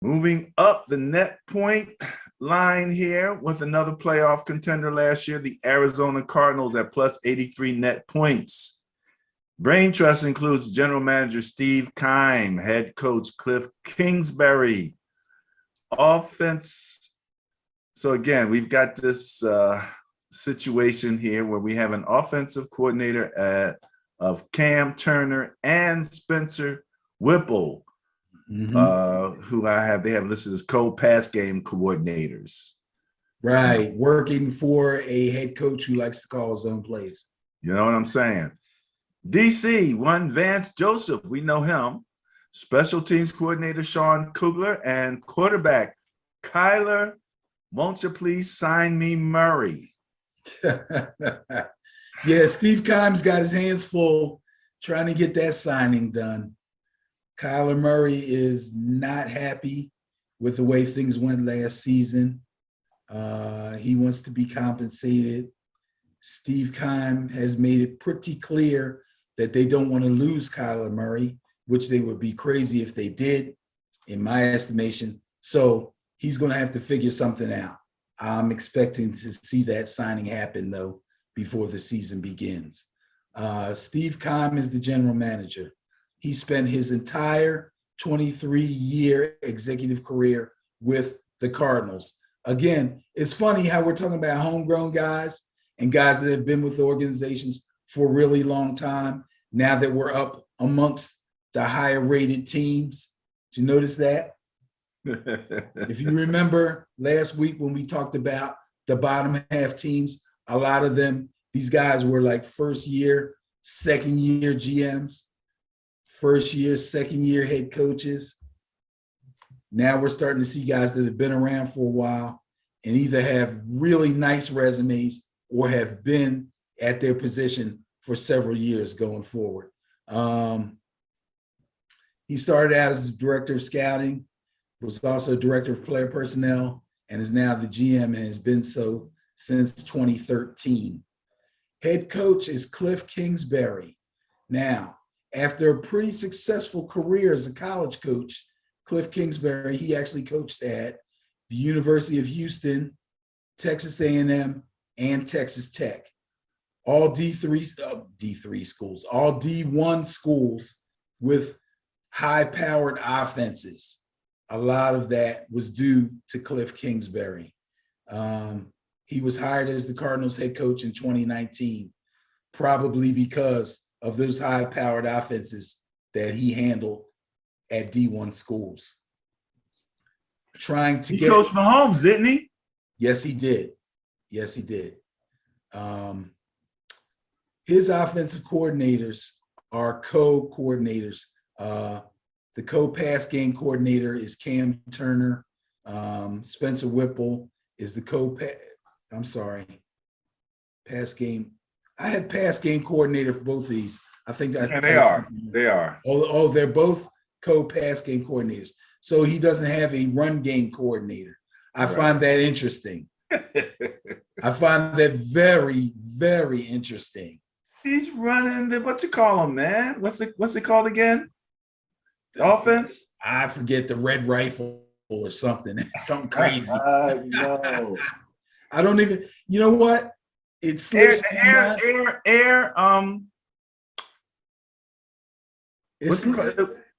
Moving up the net point line here with another playoff contender last year, the Arizona Cardinals at plus 83 net points. Brain Trust includes general manager Steve Keim, head coach Cliff Kingsbury, offense. So again, we've got this situation here where we have an offensive coordinator of Cam Turner and Spencer Whipple, who they have listed as co-pass game coordinators. Right, working for a head coach who likes to call his own plays. You know what I'm saying? DC, one Vance Joseph, we know him. Special teams coordinator Sean Kugler and quarterback Kyler, won't you please sign me Murray? Yeah, Steve Keim's got his hands full trying to get that signing done. Kyler Murray is not happy with the way things went last season. He wants to be compensated. Steve Keim has made it pretty clear that they don't want to lose Kyler Murray, which they would be crazy if they did, in my estimation. So he's going to have to figure something out. I'm expecting to see that signing happen, though, before the season begins. Steve Keim is the general manager. He spent his entire 23-year executive career with the Cardinals. Again, it's funny how we're talking about homegrown guys and guys that have been with organizations for a really long time. Now that we're up amongst the higher rated teams, did you notice that? If you remember last week when we talked about the bottom half teams, a lot of them, these guys were like first year, second year GMs, first year, second year head coaches. Now we're starting to see guys that have been around for a while and either have really nice resumes or have been at their position for several years going forward. He started out as director of scouting, was also director of player personnel, and is now the GM and has been so since 2013. Head coach is Cliff Kingsbury. Now, after a pretty successful career as a college coach, Cliff Kingsbury, he actually coached at the University of Houston, Texas A&M, and Texas Tech. All D3 schools, all D1 schools with high-powered offenses. A lot of that was due to Cliff Kingsbury. He was hired as the Cardinals head coach in 2019, probably because of those high-powered offenses that he handled at D1 schools. He coached Mahomes, didn't he? Yes, he did. Yes, he did. His offensive coordinators are co-coordinators. The co-pass game coordinator is Cam Turner. Spencer Whipple is the pass game. I had pass game coordinator for both of these. I think that they are. They are. Oh, they're both co-pass game coordinators. So he doesn't have a run game coordinator. I find that interesting. I find that very, very interesting. He's running what's it call him, man? What's it called again? The offense? I forget, the red rifle or something. Something crazy. No. I don't even, you know what? It slips it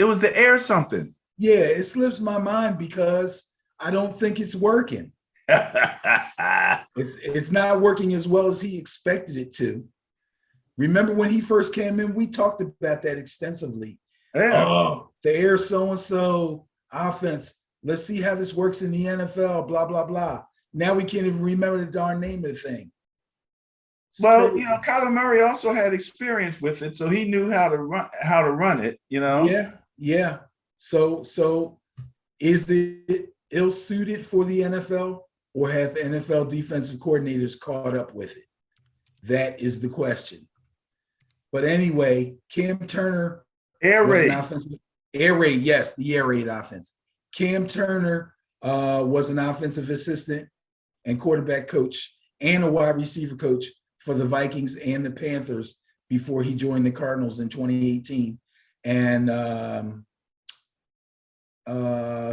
was the air something. Yeah, it slips my mind because I don't think it's working. It's not working as well as he expected it to. Remember when he first came in, we talked about that extensively. Yeah. Oh, the air so-and-so offense. Let's see how this works in the NFL, blah, blah, blah. Now we can't even remember the darn name of the thing. Well, you know, Kyler Murray also had experience with it, so he knew how to run it, you know? Yeah. So is it ill-suited for the NFL, or have NFL defensive coordinators caught up with it? That is the question. But anyway, Cam Turner Air raid, yes, the air raid offense. Cam Turner was an offensive assistant and quarterback coach and a wide receiver coach for the Vikings and the Panthers before he joined the Cardinals in 2018. And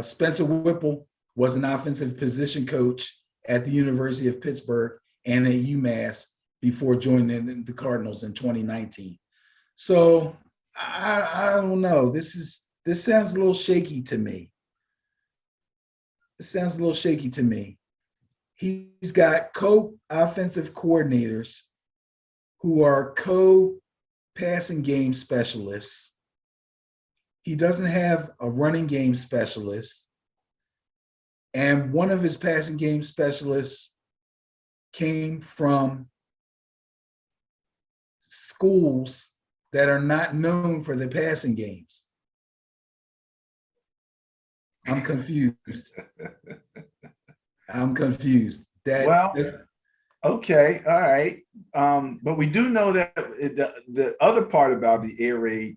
Spencer Whipple was an offensive position coach at the University of Pittsburgh and at UMass before joining the Cardinals in 2019. So I don't know. This sounds a little shaky to me. He's got co-offensive coordinators who are co-passing game specialists. He doesn't have a running game specialist. And one of his passing game specialists came from schools that are not known for their passing games. I'm confused. Okay, all right. But we do know that the other part about the air raid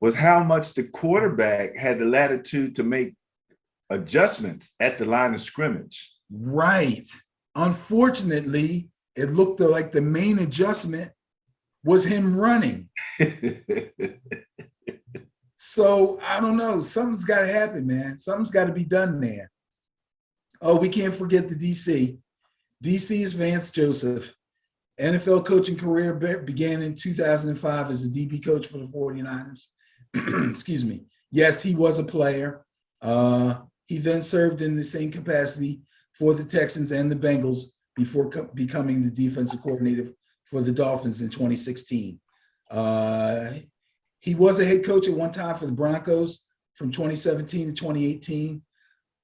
was how much the quarterback had the latitude to make adjustments at the line of scrimmage. Right. Unfortunately, it looked like the main adjustment was him running. So I don't know. Something's got to happen, man. Something's got to be done there. Oh, we can't forget the DC. DC is Vance Joseph. NFL coaching career began in 2005 as a DB coach for the 49ers. Excuse me. Yes, he was a player. He then served in the same capacity for the Texans and the Bengals before becoming the defensive coordinator for the Dolphins in 2016. He was a head coach at one time for the Broncos from 2017 to 2018,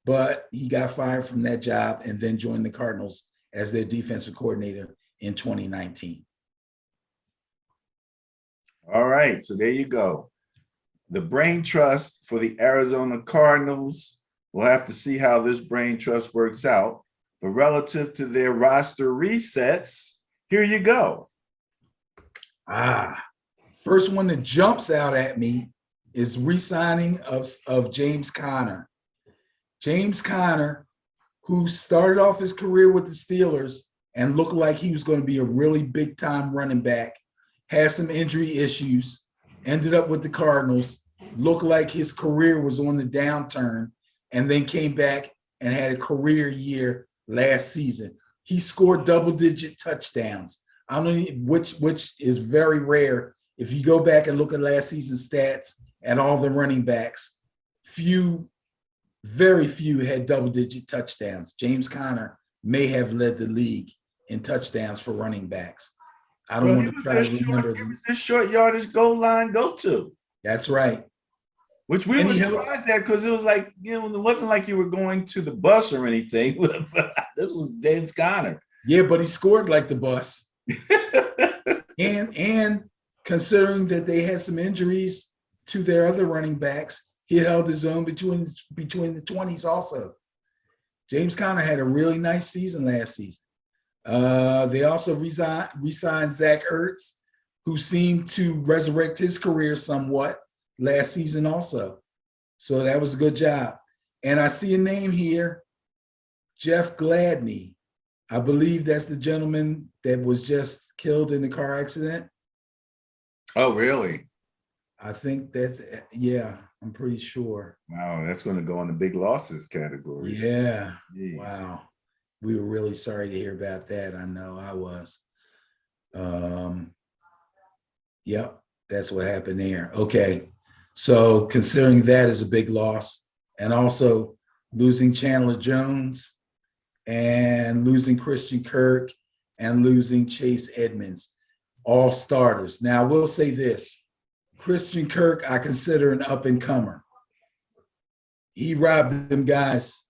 but he got fired from that job and then joined the Cardinals as their defensive coordinator in 2019. All right, so there you go. The brain trust for the Arizona Cardinals. We'll have to see how this brain trust works out. But relative to their roster resets, here you go. First one that jumps out at me is re-signing of James Conner. James Conner, who started off his career with the Steelers and looked like he was going to be a really big-time running back, had some injury issues, ended up with the Cardinals, looked like his career was on the downturn, and then came back and had a career year last season. He scored double-digit touchdowns. I don't know which is very rare. If you go back and look at last season's stats and all the running backs, very few had double-digit touchdowns. James Conner may have led the league in touchdowns for running backs. I don't want to try to remember. It was this short yardage goal line go-to. That's right. Which we were surprised at because it was like, it wasn't like you were going to the bus or anything. This was James Conner. Yeah, but he scored like the bus. and considering that they had some injuries to their other running backs, he held his own between the 20s also. James Conner had a really nice season last season. They also re-signed Zach Ertz, who seemed to resurrect his career somewhat last season also. So that was a good job. And I see a name here, Jeff Gladney. I believe that's the gentleman that was just killed in the car accident. Oh, really? I think that's, yeah, I'm pretty sure. Wow, that's going to go in the big losses category. Yeah. Jeez. Wow. We were really sorry to hear about that. I know I was. Yep, that's what happened there. Okay. So considering that is a big loss, and also losing Chandler Jones and losing Christian Kirk and losing Chase Edmonds, all starters. Now, I will say this. Christian Kirk, I consider an up-and-comer. He robbed them guys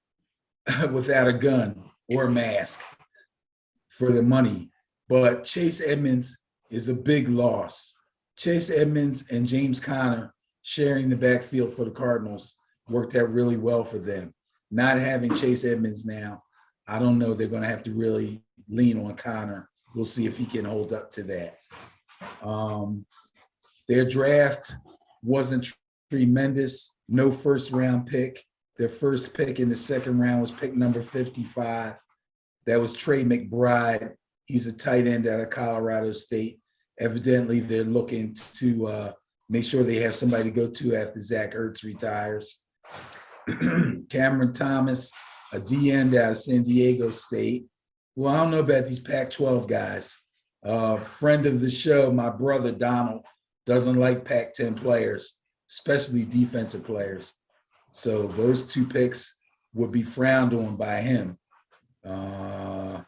without a gun or a mask for the money. But Chase Edmonds is a big loss. Chase Edmonds and James Conner sharing the backfield for the Cardinals worked out really well for them. Not having Chase Edmonds now, I don't know. They're going to have to really lean on Conner. We'll see if he can hold up to that. Their draft wasn't tremendous. No first-round pick. Their first pick in the second round was pick number 55. That was Trey McBride. He's a tight end out of Colorado State. Evidently, they're looking to make sure they have somebody to go to after Zach Ertz retires. Cameron Thomas, a D-end out of San Diego State. Well, I don't know about these Pac-12 guys. Friend of the show, my brother Donald, doesn't like Pac-10 players, especially defensive players. So those two picks would be frowned on by him. I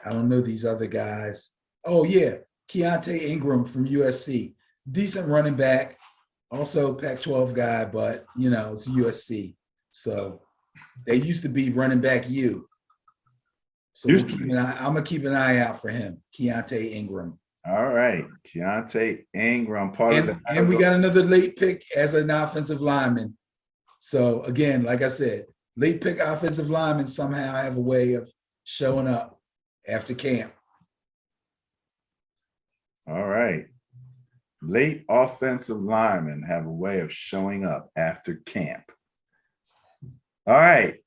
don't know these other guys. Oh, yeah, Keontae Ingram from USC. Decent running back, also Pac-12 guy, but, you know, it's USC. So they used to be running back U. So I'm going to keep an eye out for him, Keontae Ingram. All right, Keontae Ingram, part of the. And we got another late pick as an offensive lineman. So again, like I said, late pick offensive linemen somehow have a way of showing up after camp. All right. Late offensive linemen have a way of showing up after camp. All right.